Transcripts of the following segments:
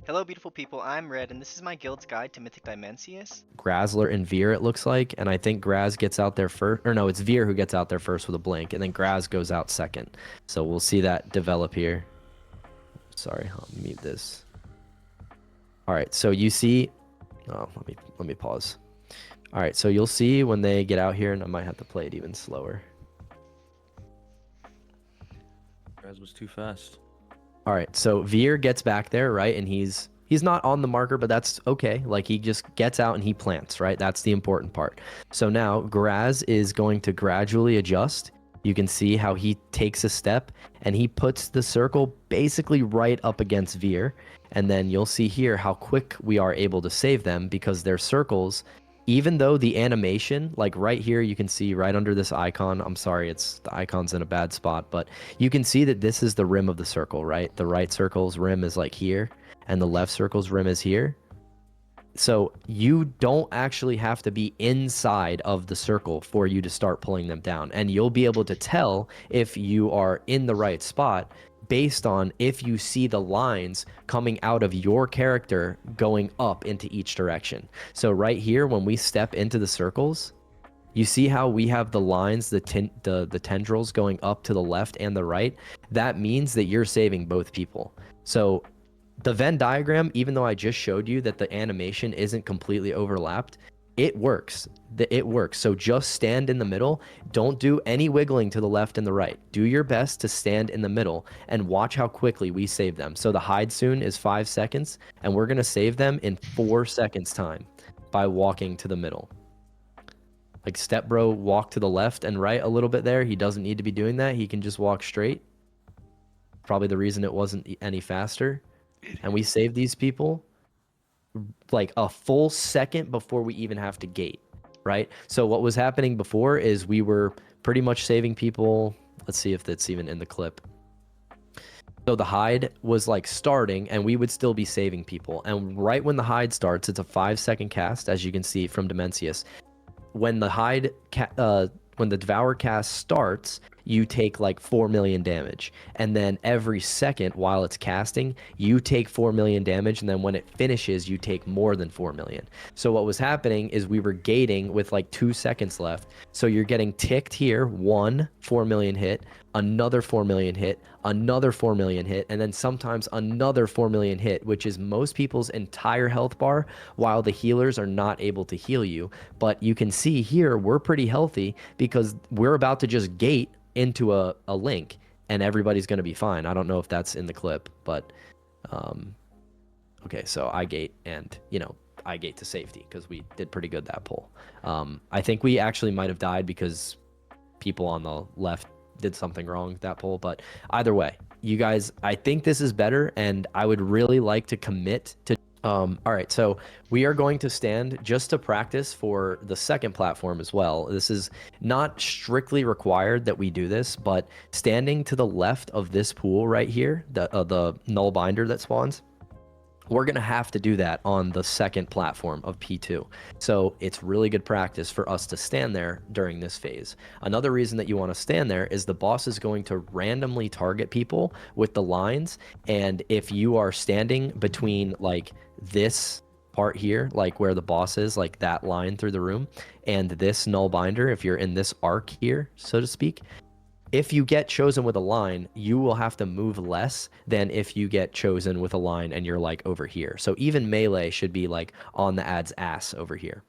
Hello beautiful people, I'm Red, and this is my guild's guide to Mythic Dimensius. Grazler and Veer, it looks like, and I think Graz gets out there first, or no, it's Veer who gets out there first with a blink, and then Graz goes out second. So we'll see that develop here. Sorry, I'll mute this. All right, so you see, oh, let me pause. All right, so you'll see when they get out here, and I might have to play it even slower. Graz was too fast. All right, so Veer gets back there, right, and he's not on the marker, but that's okay. Like, he just gets out and he plants, right? That's the important part. So now Graz is going to gradually adjust. You can see how he takes a step and he puts the circle basically right up against Veer. And then you'll see here how quick we are able to save them because their circles, even though the animation, like right here, you can see right under this icon, I'm sorry, the icon's in a bad spot, but you can see that this is the rim of the circle, right? The right circle's rim is like here, and the left circle's rim is here. So you don't actually have to be inside of the circle for you to start pulling them down. And you'll be able to tell if you are in the right spot based on if you see the lines coming out of your character going up into each direction. So right here, when we step into the circles, you see how we have the lines, the tendrils going up to the left and the right? That means that you're saving both people. So the Venn diagram, even though I just showed you that the animation isn't completely overlapped, it works. It works. So just stand in the middle. Don't do any wiggling to the left and the right. Do your best to stand in the middle and watch how quickly we save them. So the hide soon is 5 seconds, and we're going to save them in 4 seconds time by walking to the middle. Like Step Bro walk to the left and right a little bit there. He doesn't need to be doing that. He can just walk straight. Probably the reason it wasn't any faster. And we save these people like a full second before we even have to gate, right? So what was happening before is we were pretty much saving people. Let's see if that's even in the clip. So the hide was like starting and we would still be saving people. And right when the hide starts, it's a 5-second cast, as you can see from Dimensius. When the when the Devour cast starts, you take like 4 million damage. And then every second while it's casting, you take 4 million damage. And then when it finishes, you take more than 4 million. So what was happening is we were gating with like 2 seconds left. So you're getting ticked here, 4 million hit, another 4 million hit, another 4 million hit, and then sometimes another 4 million hit, which is most people's entire health bar, while the healers are not able to heal you. But you can see here, we're pretty healthy because we're about to just gate into a link and everybody's going to be fine. I don't know if that's in the clip, but okay, so I gate and, I gate to safety because we did pretty good that pull. I think we actually might have died because people on the left did something wrong that pull, but either way, you guys, I think this is better and I would really like to commit to all right, so we are going to stand just to practice for the second platform as well. This is not strictly required that we do this, but standing to the left of this pool right here, the null binder that spawns, we're going to have to do that on the second platform of P2. So it's really good practice for us to stand there during this phase. Another reason that you want to stand there is the boss is going to randomly target people with the lines. And if you are standing between like this part here, like where the boss is, like that line through the room, and this null binder, if you're in this arc here, so to speak, if you get chosen with a line, you will have to move less than if you get chosen with a line and you're like over here. So even melee should be like on the ad's ass over here.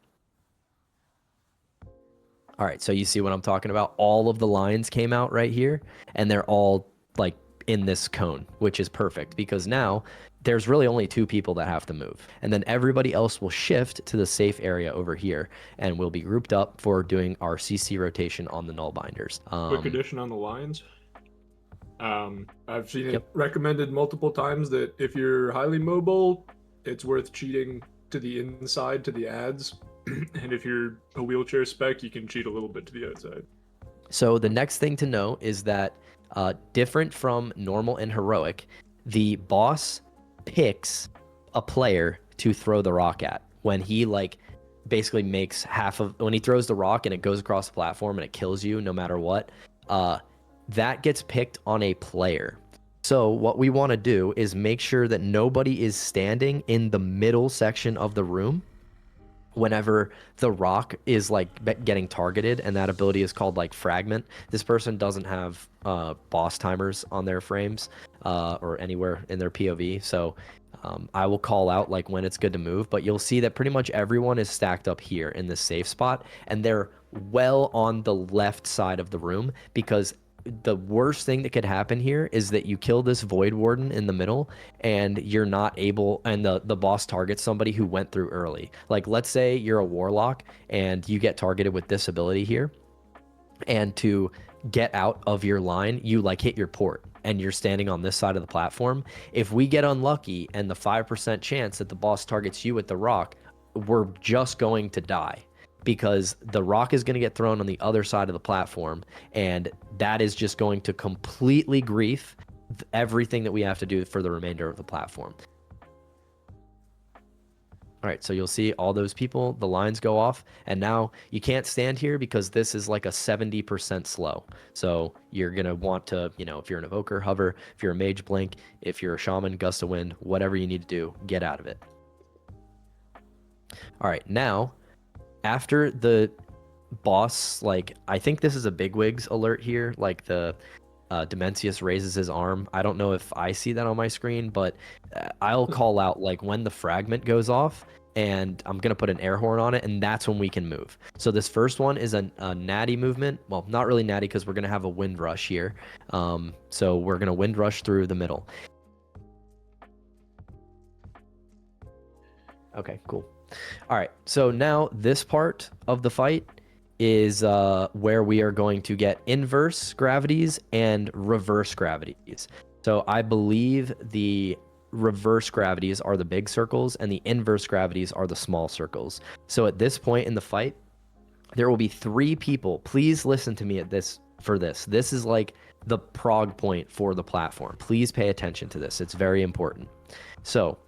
All right, so you see what I'm talking about? All of the lines came out right here and they're all like in this cone, which is perfect because now there's really only 2 people that have to move. And then everybody else will shift to the safe area over here and we'll be grouped up for doing our CC rotation on the null binders. Quick addition on the lines. I've seen it recommended multiple times that if you're highly mobile, it's worth cheating to the inside to the ads. And if you're a wheelchair spec, you can cheat a little bit to the outside. So the next thing to know is that different from normal and heroic, the boss picks a player to throw the rock at when he like basically makes when he throws the rock and it goes across the platform and it kills you no matter what, that gets picked on a player. So what we want to do is make sure that nobody is standing in the middle section of the room whenever the rock is like getting targeted, and that ability is called like fragment. This person doesn't have boss timers on their frames or anywhere in their POV, so I will call out like when it's good to move, but you'll see that pretty much everyone is stacked up here in this safe spot, and they're well on the left side of the room, because the worst thing that could happen here is that you kill this Void Warden in the middle and you're not able, and the boss targets somebody who went through early. Like, let's say you're a Warlock and you get targeted with this ability here, and to get out of your line, you like hit your port and you're standing on this side of the platform. If we get unlucky and the 5% chance that the boss targets you with the rock, we're just going to die, because the rock is going to get thrown on the other side of the platform, and that is just going to completely grief everything that we have to do for the remainder of the platform. All right, so you'll see all those people, the lines go off, and now you can't stand here because this is like a 70% slow. So you're going to want to, you know, if you're an evoker, hover, if you're a mage, blink, if you're a shaman, gust of wind, whatever you need to do, get out of it. All right, now after the boss, like, I think this is a bigwigs alert here, like the Dimensius raises his arm. I don't know if I see that on my screen, but I'll call out like when the fragment goes off, and I'm gonna put an air horn on it, and that's when we can move. So this first one is a natty movement. Well, not really natty, because we're gonna have a wind rush here. So we're gonna wind rush through the middle. Okay, cool. All right, so now this part of the fight is where we are going to get inverse gravities and reverse gravities. So I believe the reverse gravities are the big circles and the inverse gravities are the small circles. So at this point in the fight, there will be 3 people. Please listen to me at this for this. This is like the prog point for the platform. Please pay attention to this. It's very important. So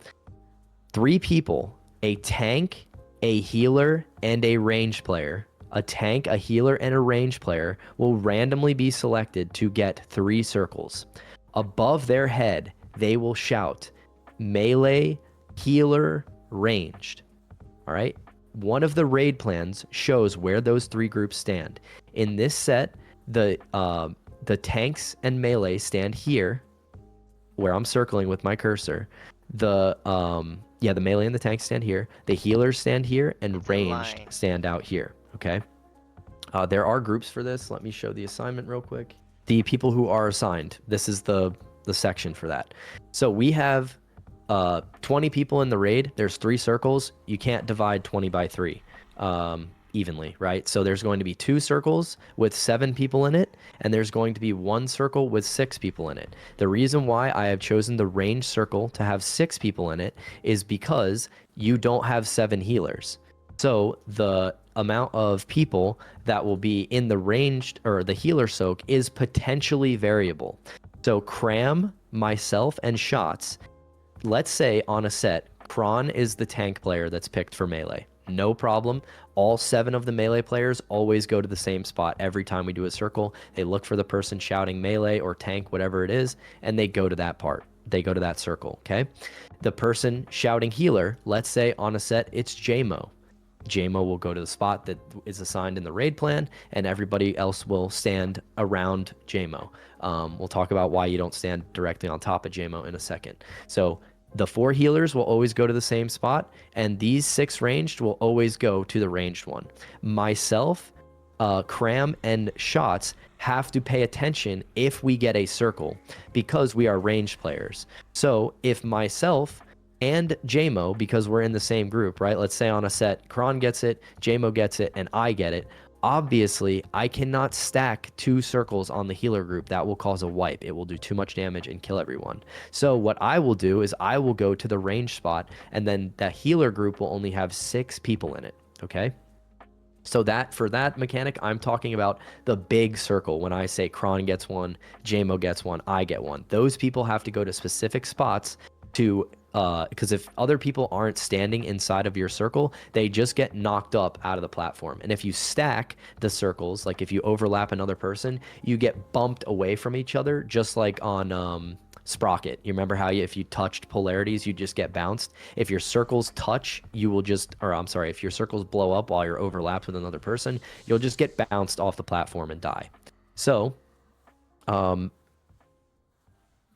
3 people, a tank, a healer, and a range player. A tank, a healer, and a range player will randomly be selected to get 3 circles. Above their head, they will shout melee, healer, ranged. All right? One of the raid plans shows where those 3 groups stand. In this set, the tanks and melee stand here, where I'm circling with my cursor. The melee and the tanks stand here. The healers stand here, and ranged stand out here. Okay. There are groups for this. Let me show the assignment real quick. The people who are assigned. This is the section for that. So we have 20 people in the raid. There's 3 circles. You can't divide 20 by 3 evenly, right? So there's going to be 2 circles with 7 people in it, and there's going to be 1 circle with 6 people in it. The reason why I have chosen the range circle to have 6 people in it is because you don't have 7 healers. So the amount of people that will be in the ranged or the healer soak is potentially variable. So Cram, myself, and Shots, let's say on a set, Kron is the tank player that's picked for melee. No problem. All 7 of the melee players always go to the same spot every time we do a circle. They look for the person shouting melee or tank, whatever it is, and they go to that part. They go to that circle, okay? The person shouting healer, let's say on a set, it's JMO. JMO will go to the spot that is assigned in the raid plan, and everybody else will stand around JMO. We'll talk about why you don't stand directly on top of JMO in a second. So the 4 healers will always go to the same spot, and these 6 ranged will always go to the ranged one. Myself, Cram, and Shots have to pay attention if we get a circle, because we are ranged players. So if myself and JMO, because we're in the same group, right? Let's say on a set, Kron gets it, JMO gets it, and I get it. Obviously, I cannot stack 2 circles on the healer group. That will cause a wipe. It will do too much damage and kill everyone. So what I will do is I will go to the range spot, and then that healer group will only have 6 people in it, okay? So that for that mechanic, I'm talking about the big circle. When I say Kron gets 1, JMO gets 1, I get 1. Those people have to go to specific spots to because if other people aren't standing inside of your circle, they just get knocked up out of the platform. And if you stack the circles, like if you overlap another person, you get bumped away from each other, just like on sprocket. You remember how if you touched polarities, you just get bounced? If your circles touch, you will just, or I'm sorry, if your circles blow up while you're overlapped with another person, you'll just get bounced off the platform and die. So,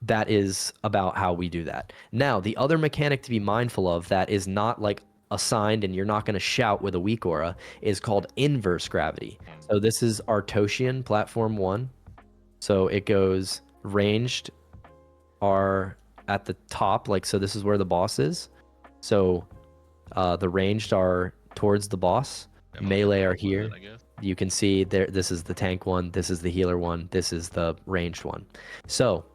that is about how we do that. Now, the other mechanic to be mindful of that is not like assigned and you're not going to shout with a weak aura is called inverse gravity. So this is Artoshion platform 1. So it goes ranged are at the top, like, so this is where the boss is. So the ranged are towards the boss. Melee are here. You can see there, this is the tank one, this is the healer one, this is the ranged one. So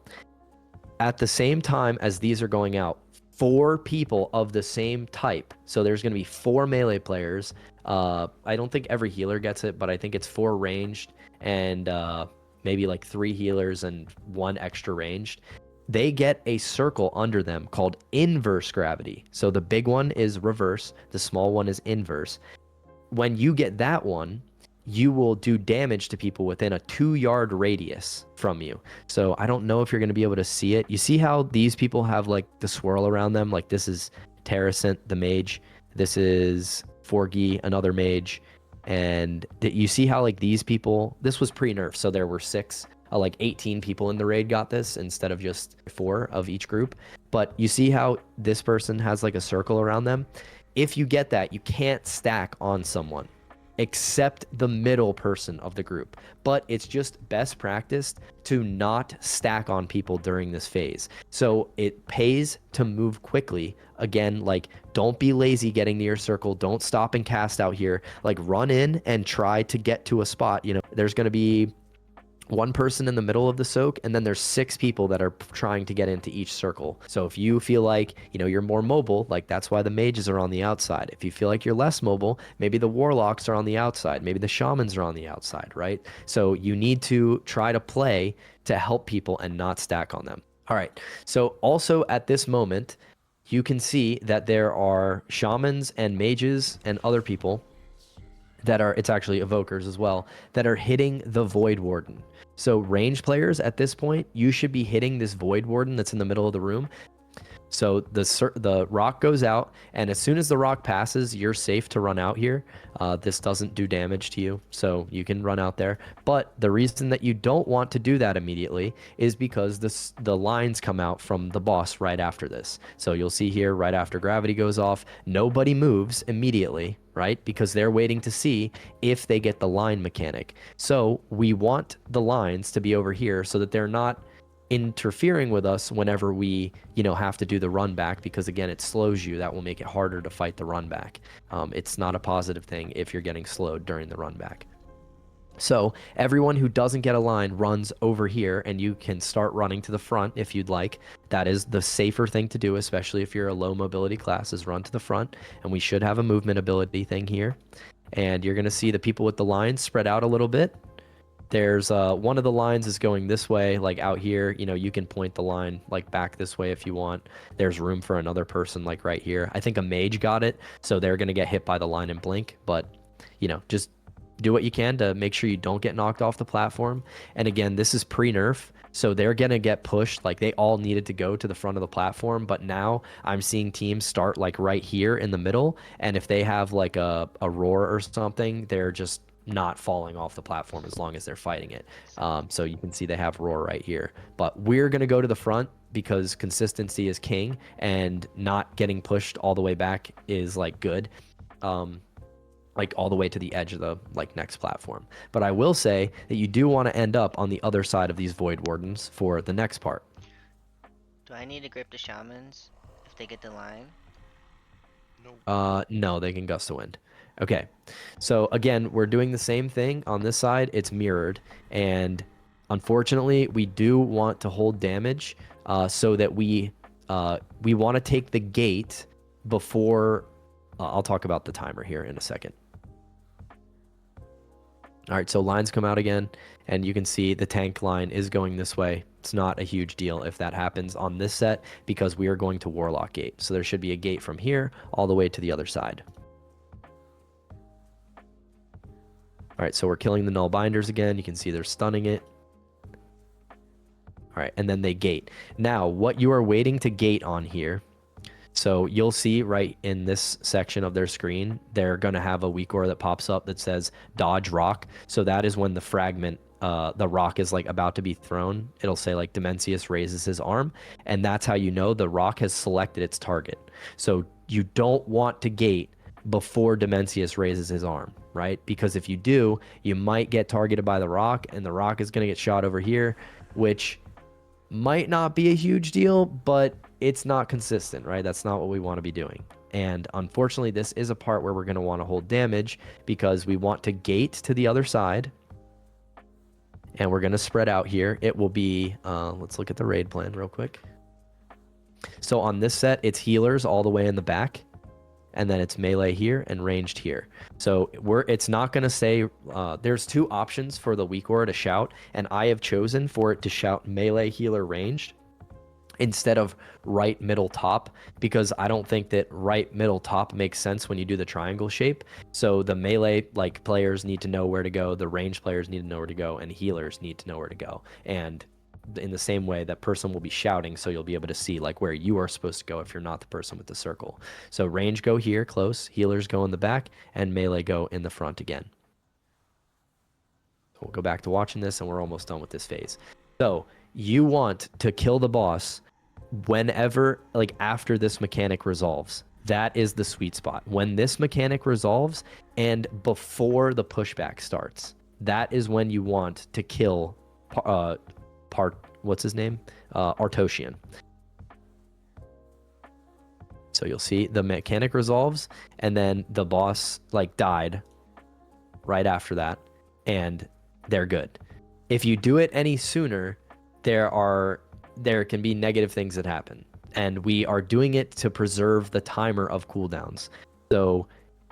at the same time as these are going out, 4 people of the same type. So there's going to be 4 melee players. I don't think every healer gets it, but I think it's 4 ranged and maybe like 3 healers and 1 extra ranged. They get a circle under them called inverse gravity. So the big one is reverse, the small one is inverse. When you get that one, you will do damage to people within a 2-yard radius from you. So I don't know if you're going to be able to see it. You see how these people have like the swirl around them? Like this is Terracent, the mage. This is Forgi, another mage. And you see how like these people, this was pre-nerf, so there were 6, like 18 people in the raid got this instead of just 4 of each group. But you see how this person has like a circle around them? If you get that, you can't stack on someone except the middle person of the group. But it's just best practice to not stack on people during this phase. So it pays to move quickly. Again, like, don't be lazy getting to your circle. Don't stop and cast out here. Like, run in and try to get to a spot. You know, there's going to be 1 person in the middle of the soak, and then there's 6 people that are trying to get into each circle. So if you feel like, you know, you're more mobile, like that's why the mages are on the outside. If you feel like you're less mobile, maybe the warlocks are on the outside, maybe the shamans are on the outside, right? So you need to try to play to help people and not stack on them. All right, so also at this moment, you can see that there are shamans and mages and other people that are, it's actually evokers as well, that are hitting the Void Warden. So range players at this point, you should be hitting this Void Warden that's in the middle of the room. So the rock goes out, and as soon as the rock passes, you're safe to run out here. This doesn't do damage to you, so you can run out there. But the reason that you don't want to do that immediately is because the lines come out from the boss right after this. So you'll see here, right after gravity goes off, nobody moves immediately, right? Because they're waiting to see if they get the line mechanic. So we want the lines to be over here so that they're not interfering with us whenever we, you know, have to do the run back, because again, it slows you. That will make it harder to fight the run back. It's not a positive thing if you're getting slowed during the run back. So everyone who doesn't get a line runs over here, and you can start running to the front if you'd like. That is the safer thing to do, especially if you're a low mobility class, is run to the front. And we should have a movement ability thing here. And you're going to see the people with the lines spread out a little bit. There's one of the lines is going this way, like out here. You know, you can point the line like back this way if you want. There's room for another person like right here. I think a mage got it, so they're going to get hit by the line and blink. But, you know, just do what you can to make sure you don't get knocked off the platform. And again, this is pre-nerf, so they're going to get pushed. Like, they all needed to go to the front of the platform, but now I'm seeing teams start like right here in the middle. And if they have like a roar or something, they're just not falling off the platform as long as they're fighting it. So you can see they have roar right here, but we're going to go to the front because consistency is king, and not getting pushed all the way back is like good, like all the way to the edge of the like next platform. But I will say that you do want to end up on the other side of these Void Wardens for the next part. Do I need to grip the shamans if they get the line? No, they can gust of wind. Okay, so again, we're doing the same thing on this side. It's mirrored, and unfortunately, we do want to hold damage so that we want to take the gate before. I'll talk about the timer here in a second. All right, so lines come out again, and you can see the tank line is going this way. It's not a huge deal if that happens on this set because we are going to Warlock Gate. So there should be a gate from here all the way to the other side. All right, so we're killing the null binders again. You can see they're stunning it. All All right, and then they gate. Now, what you are waiting to gate on here, so you'll see right in this section of their screen, they're going to have a weak aura that pops up that says dodge rock. So that is when the fragment, the rock is like about to be thrown. It'll say like Dimensius raises his arm, and that's how you know the rock has selected its target. So you don't want to gate before Dimensius raises his arm, right? Because if you do, you might get targeted by the rock, and the rock is going to get shot over here, which might not be a huge deal, but it's not consistent, right? That's not what we want to be doing. And unfortunately, this is a part where we're going to want to hold damage because we want to gate to the other side. And we're going to spread out here. It will be, let's look at the raid plan real quick. So on this set, it's healers all the way in the back. And then it's melee here and ranged here. So it's not going to say, there's two options for the weak aura to shout. And I have chosen for it to shout melee, healer, ranged instead of right, middle, top, because I don't think that right, middle, top makes sense when you do the triangle shape. So the melee like players need to know where to go, the range players need to know where to go, and healers need to know where to go. And in the same way, that person will be shouting, so you'll be able to see like where you are supposed to go if you're not the person with the circle. So range go here close, healers go in the back, and melee go in the front again. So we'll go back to watching this, and we're almost done with this phase. So you want to kill the boss whenever, like after this mechanic resolves. That is the sweet spot. When this mechanic resolves and before the pushback starts, that is when you want to kill what's his name? Artoshion. So you'll see the mechanic resolves, and then the boss like died right after that, and they're good. If you do it any sooner, there can be negative things that happen, and we are doing it to preserve the timer of cooldowns. So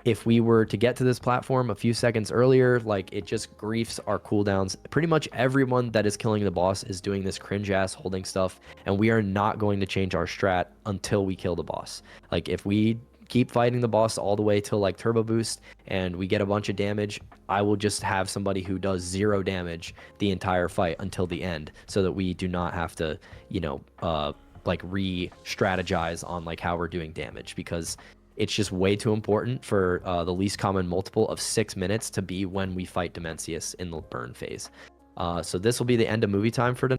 if we were to get to this platform a few seconds earlier, like it just griefs our cooldowns. Pretty much everyone that is killing the boss is doing this cringe ass holding stuff, and we are not going to change our strat until we kill the boss. Like if we keep fighting the boss all the way till like turbo boost and we get a bunch of damage, I will just have somebody who does 0 damage the entire fight until the end, so that we do not have to, you know, like re-strategize on like how we're doing damage, because it's just way too important for the least common multiple of 6 minutes to be when we fight Dimensius in the burn phase. So this will be the end of movie time for tonight.